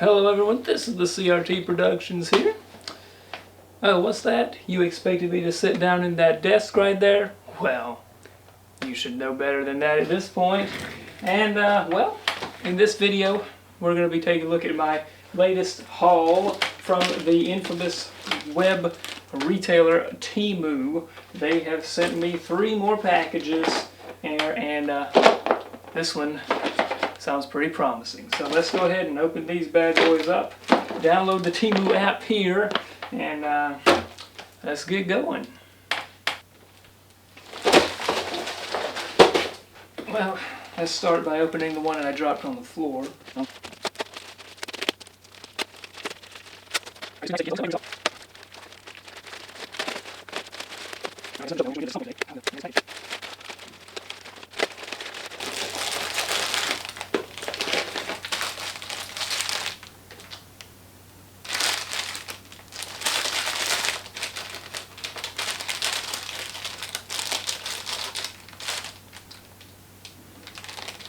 Hello everyone, this is the CRT Productions here. Oh, what's that? You expected me to sit down in that desk right there? Well, you should know better than that at this point. And, well, in this video, we're going to be taking a look at my latest haul from the infamous web retailer Temu. They have sent me 3 more packages here, and this one sounds pretty promising. So let's go ahead and open these bad boys up. Download the Temu app here, and let's get going. Well, let's start by opening the one that I dropped on the floor.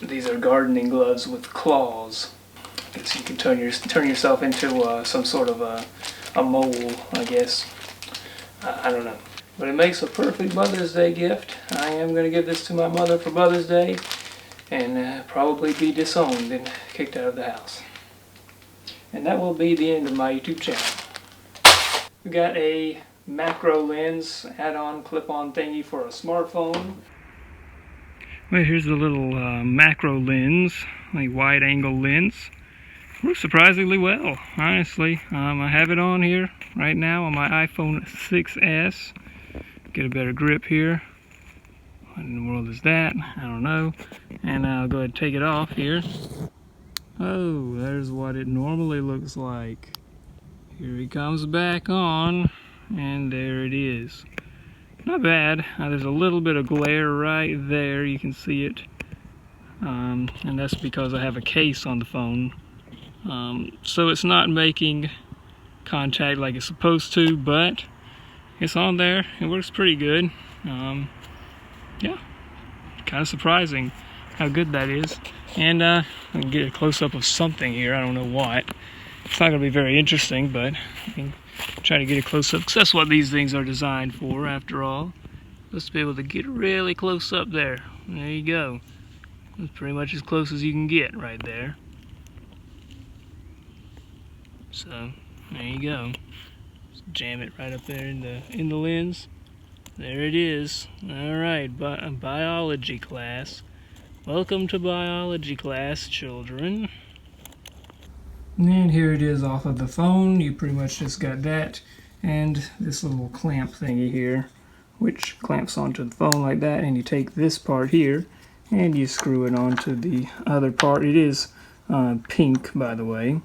These are gardening gloves with claws. I guess you can turn yourself into some sort of a mole, I guess. I don't know. But it makes a perfect Mother's Day gift. I am going to give this to my mother for Mother's Day and probably be disowned and kicked out of the house. And that will be the end of my YouTube channel. We got a macro lens add-on clip-on thingy for a smartphone. Well, here's the little macro lens, a wide-angle lens. Works surprisingly well, honestly. I have it on here right now on my iPhone 6s. Get a better grip here. What in the world is that? I don't know. And I'll go ahead and take it off here. Oh, there's what it normally looks like. Here he comes back on, and there it is. Not bad. There's a little bit of glare right there. You can see it. And that's because I have a case on the phone. So it's not making contact like it's supposed to, but it's on there. It works pretty good. Yeah, kind of surprising how good that is. And I can get a close-up of something here. I don't know what. It's not going to be very interesting, but I can try to get a close-up, because that's what these things are designed for, after all. Just to be able to get really close up there. There you go. That's pretty much as close as you can get right there. So, there you go. Just jam it right up there in the lens. There it is. Alright, biology class. Welcome to biology class, children. And here it is off of the phone. You pretty much just got that and this little clamp thingy here, which clamps onto the phone like that, and you take this part here and you screw it onto the other part. It is pink, by the way.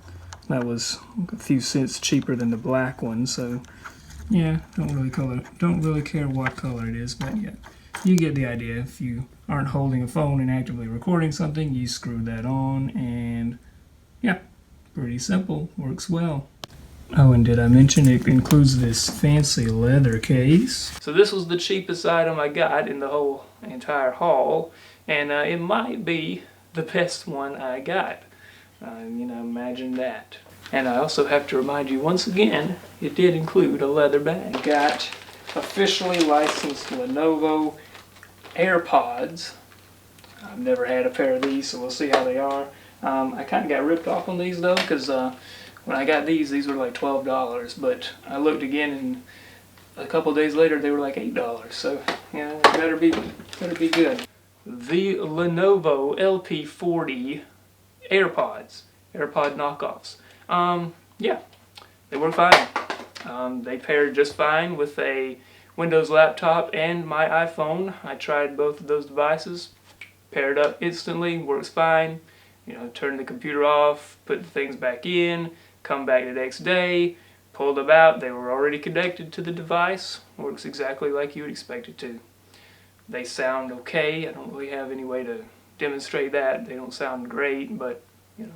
That was a few cents cheaper than the black one, so yeah, don't really care what color it is, but yeah, you get the idea. If you aren't holding a phone and actively recording something, you screw that on, and yeah, pretty simple, works well. Oh, and did I mention it includes this fancy leather case? So this was the cheapest item I got in the whole entire haul, and it might be the best one I got. You know, imagine that. And I also have to remind you once again, it did include a leather bag. Got officially licensed Lenovo AirPods. I've never had a pair of these, so we'll see how they are. I kind of got ripped off on these though, because when I got these were like $12, but I looked again and a couple days later they were like $8, so yeah, better be good. The Lenovo LP40 AirPods, AirPod knockoffs. Yeah, they work fine. They paired just fine with a Windows laptop and my iPhone. I tried both of those devices, paired up instantly, works fine. You know, turn the computer off, put the things back in, come back the next day, pulled them out, they were already connected to the device. Works exactly like you would expect it to. They sound okay. I don't really have any way to demonstrate that. They don't sound great, but you know,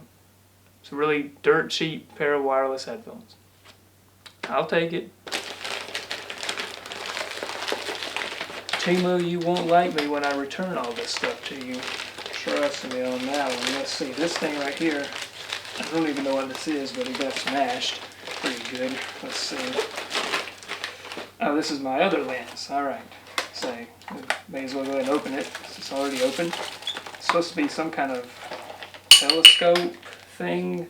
it's a really dirt cheap pair of wireless headphones. I'll take it. Temu, you won't like me when I return all this stuff to you. Trust me on that one. Let's see, this thing right here I don't even know what this is, but it got smashed pretty good. Let's see. Oh, this is my other lens. Alright. So, may as well go ahead and open it. It's already open. It's supposed to be some kind of telescope thing.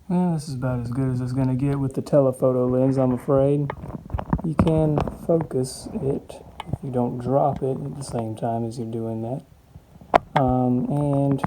Well, this is about as good as it's going to get with the telephoto lens, I'm afraid. You can focus it if you don't drop it at the same time as you're doing that. And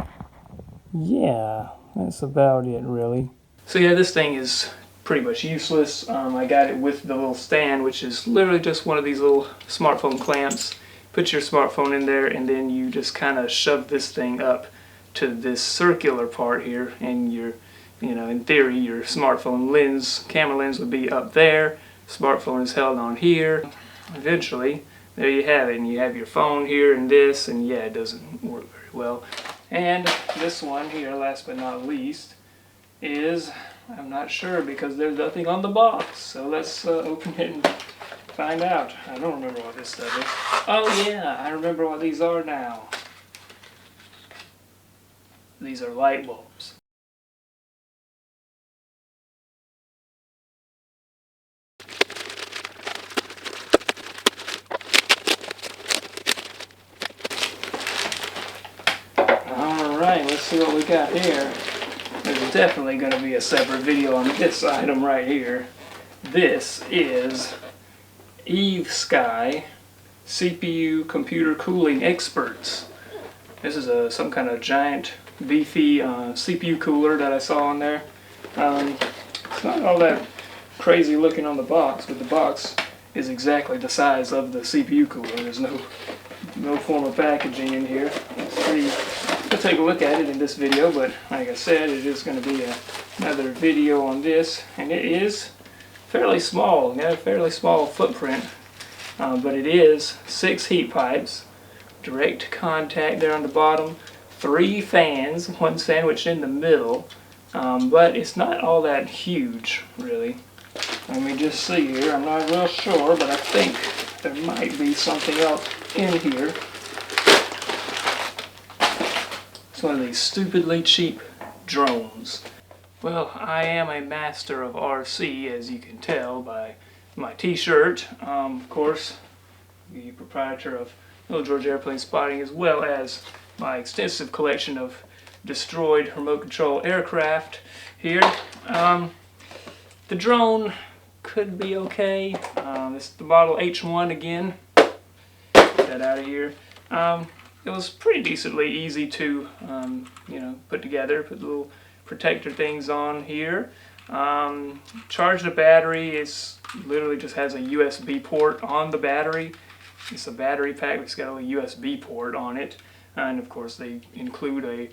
yeah, that's about it, really. So yeah, this thing is pretty much useless. I got it with the little stand, which is literally just one of these little smartphone clamps. Put your smartphone in there, and then you just kind of shove this thing up to this circular part here, and your, in theory, your smartphone lens, camera lens would be up there. Smartphone is held on here. Eventually, there you have it, and you have your phone here and this, and yeah, it doesn't work very well. And this one here, last but not least, is, I'm not sure because there's nothing on the box. So let's open it and find out. I don't remember what this stuff is. Oh yeah, I remember what these are now. These are light bulbs. Alright, let's see what we got here. There's definitely going to be a separate video on this item right here. This is Eve Sky CPU Computer Cooling Experts. This is some kind of giant, beefy CPU cooler that I saw on there. It's not all that crazy looking on the box, but the box is exactly the size of the CPU cooler. There's no form of packaging in here. We'll take a look at it in this video, but like I said, it is going to be another video on this, and it is fairly small. Got a fairly small footprint, but it is 6 heat pipes, direct contact there on the bottom, 3 fans, one sandwiched in the middle, but it's not all that huge, really. Let me just see here. I'm not real sure, but I think there might be something else in here. It's one of these stupidly cheap drones. Well, I am a master of RC, as you can tell by my t-shirt. Of course, the proprietor of Little George Airplane Spotting, as well as my extensive collection of destroyed remote control aircraft here. The drone could be okay. This is the model H1 again. Get that out of here. It was pretty decently easy to, put together. Put little protector things on here. Charge the battery. It's literally just has a USB port on the battery. It's a battery pack. It's got a USB port on it, and of course they include a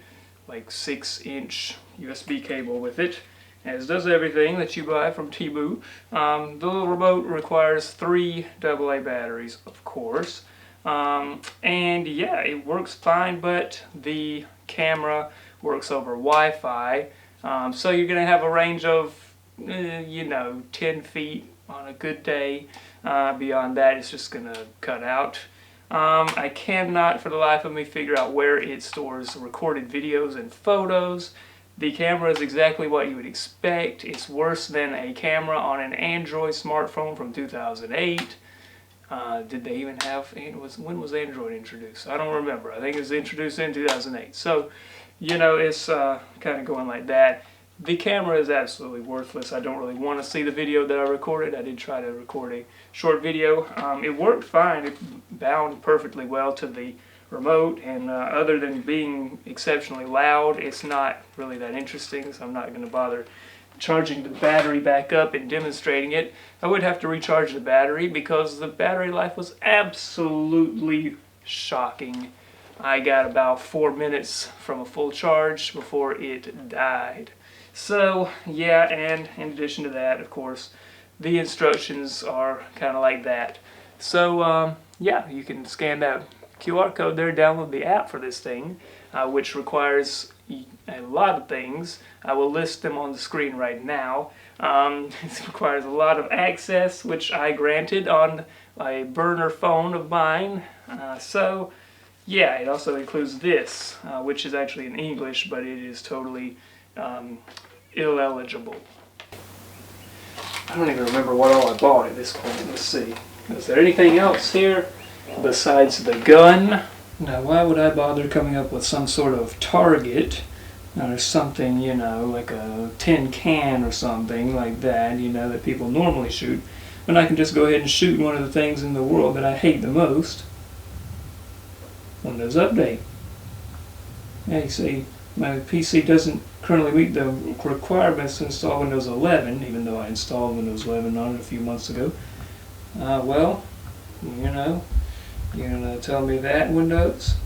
6-inch USB cable with it, as does everything that you buy from Temu. The little remote requires 3 AA batteries, of course. And yeah, it works fine, but the camera works over Wi-Fi, so you're going to have a range of 10 feet on a good day. Beyond that, it's just going to cut out. I cannot for the life of me figure out where it stores recorded videos and photos. The camera is exactly what you would expect. It's worse than a camera on an Android smartphone from 2008. Did they even have, when was Android introduced? I don't remember. I think it was introduced in 2008. So, it's kind of going like that. The camera is absolutely worthless. I don't really want to see the video that I recorded. I did try to record a short video. It worked fine. It bound perfectly well to the remote, and other than being exceptionally loud, it's not really that interesting, so I'm not going to bother charging the battery back up and demonstrating it. I would have to recharge the battery because the battery life was absolutely shocking. I got about 4 minutes from a full charge before it died. So yeah, and in addition to that, of course, the instructions are kind of like that. So yeah, you can scan that QR code there, download the app for this thing, which requires a lot of things. I will list them on the screen right now. It requires a lot of access, which I granted on a burner phone of mine. So Yeah, it also includes this, which is actually in English, but it is totally illegible. I don't even remember what all I bought at this point. Let's see. Is there anything else here besides the gun? Now, why would I bother coming up with some sort of target or something, you know, like a tin can or something like that, you know, that people normally shoot, when I can just go ahead and shoot one of the things in the world that I hate the most? Windows Update. Yeah, you see, my PC doesn't currently meet the requirements to install Windows 11, even though I installed Windows 11 on it a few months ago. Well, you know, you're going to tell me that, Windows?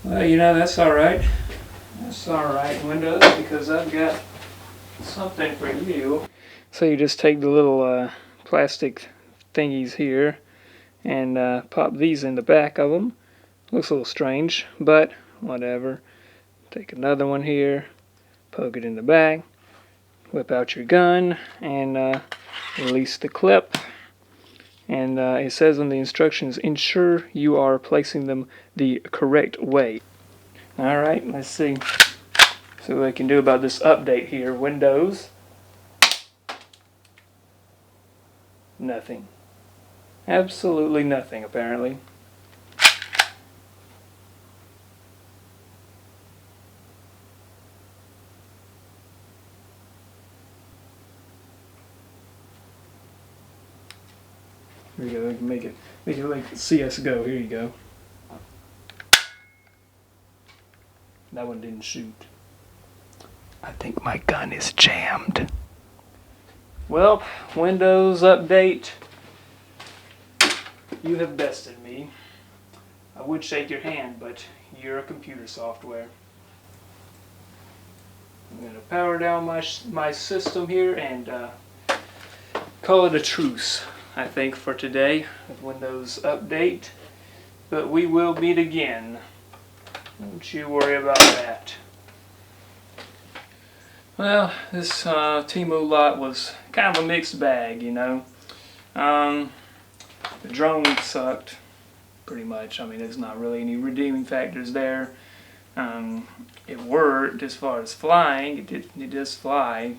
Well, you know, that's alright. That's alright, Windows, because I've got something for you. So you just take the little plastic thingies here and pop these in the back of them. Looks a little strange, but whatever. Take another one here, poke it in the back, whip out your gun, and release the clip. And it says on the instructions, ensure you are placing them the correct way. Alright, let's see what I can do about this update here. Windows. Nothing. Absolutely nothing, apparently. Here we go, we can make it like CSGO. Here you go. That one didn't shoot. I think my gun is jammed. Well, Windows Update, you have bested me. I would shake your hand, but you're a computer software. I'm going to power down my system here and call it a truce, I think, for today with Windows Update. But we will meet again. Don't you worry about that. Well, this Temu lot was kind of a mixed bag, you know. The drone sucked, pretty much. I mean, there's not really any redeeming factors there. It worked as far as flying. It does fly,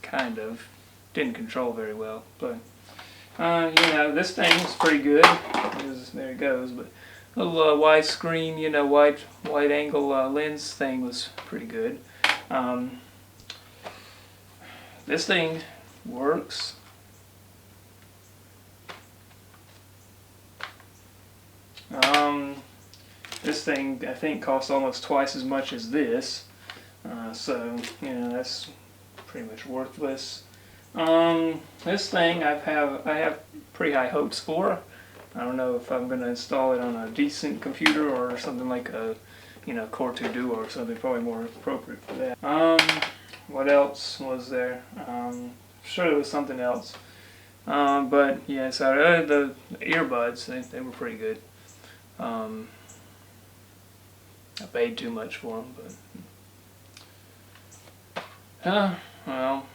kind of. Didn't control very well, but you know, this thing was pretty good. There it goes. But little widescreen, you know, wide angle lens thing was pretty good. This thing works. This thing, I think, costs almost twice as much as this. So, you know, that's pretty much worthless. This thing I have pretty high hopes for. I don't know if I'm going to install it on a decent computer or something like a, you know, Core 2 Duo or something probably more appropriate for that. What else was there? Sure there was something else. But yeah, so the earbuds, they were pretty good. I paid too much for them, but well,